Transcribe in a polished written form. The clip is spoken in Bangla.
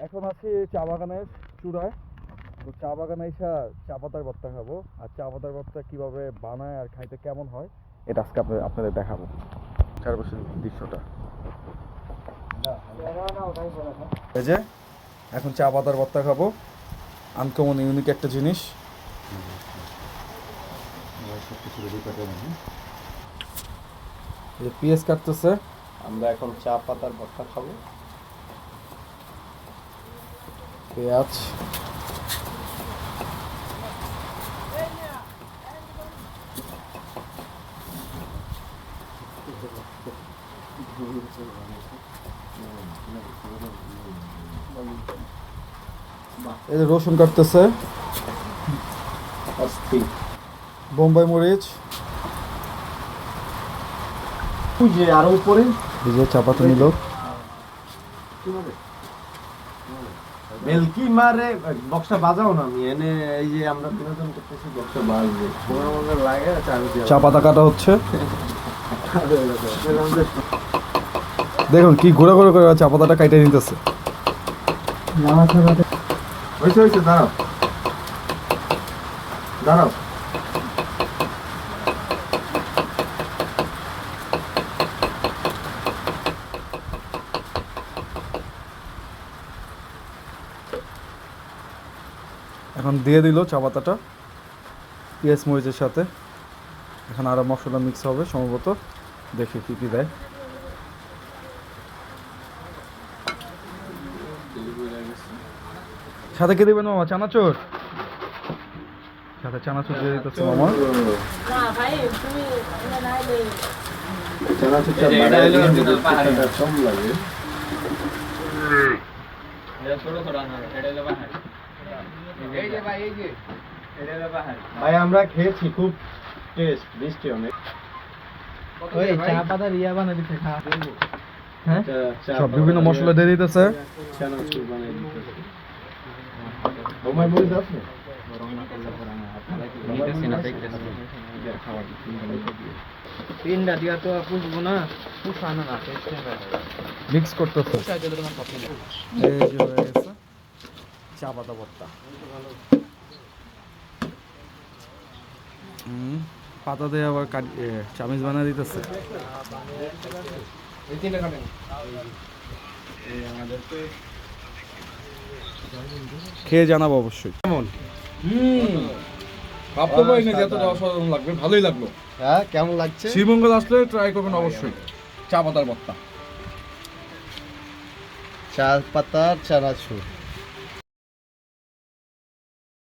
এখন আছি চা বাগানের চূড়ায়। তো চা বাগানে এসে চা পাতার ভর্তা খাবো, আর চা পাতার ভর্তা কিভাবে বানায় আর খাইতে কেমন হয় এটা আজকে আপনাদের দেখাবো। চারপাশের দৃশ্যটা এই যে এখন চা পাতার ভর্তা খাবো, আনকমন ইউনিক একটা জিনিস। পেঁয়াজ কাটতেছে, আমরা এখন চা পাতার ভর্তা খাবো। পেঁয়াজ এই যে রসুন কাটতেছে, বোম্বাই মরিচ, যে আরো উপরে এই যে চা পাতা নিল, মেলকি মারে বক্সটা বাজাও না, আমি এনে এই যে আমরা বিনোদন করতেছি, বক্সটা বাজবে লাগে। চা পাতা কাটা হচ্ছে। দেখুন কি ঘোরা ঘোরা করে চা পাতাটা কাটে নিতেছে। হয়েছে হয়েছে, দাঁড়াও দাঁড়াও। এখন দিয়ে দিল চা পাতাটা পেঁয়াজ মরিচের সাথে। এখন আরো মশলা মিক্স হবে সম্ভবত, দেখি কি কি দেয়। সাথে কি দেবেন মামা? চানাচুর, সাথে চানাচুর দিয়ে দিতেছে মামা। ভাই আমরা খেয়েছি, খুব টেস্ট, মিষ্টি অনেক। চা পাতার ইয়া বানাই দিতে খা দেবো। হ্যাঁ, সব বিভিন্ন মশলা দিয়ে দিতেছে। চানাচুর বানিয়ে দিতেছে। বোম্বাই মরিচ আছে? তিনটা দিয়া তো পুষবো না, পুষানো না, মিক্স করতেছে। এই যে হয়ে গেছে চা পাতা ভর্তা। পাতা দিয়ে আবার চামিচ বানিয়ে দিতেছে। খেয়ে জানাবো অবশ্যই কেমন। ভাবতে পারি না যে এতটা অসাধারণ লাগবে, ভালোই লাগলো। হ্যাঁ, কেমন লাগছে? শ্রীমঙ্গল আসলে ট্রাই করবেন অবশ্যই চা পাতার ভর্তা। চা পাতার চানাচুর।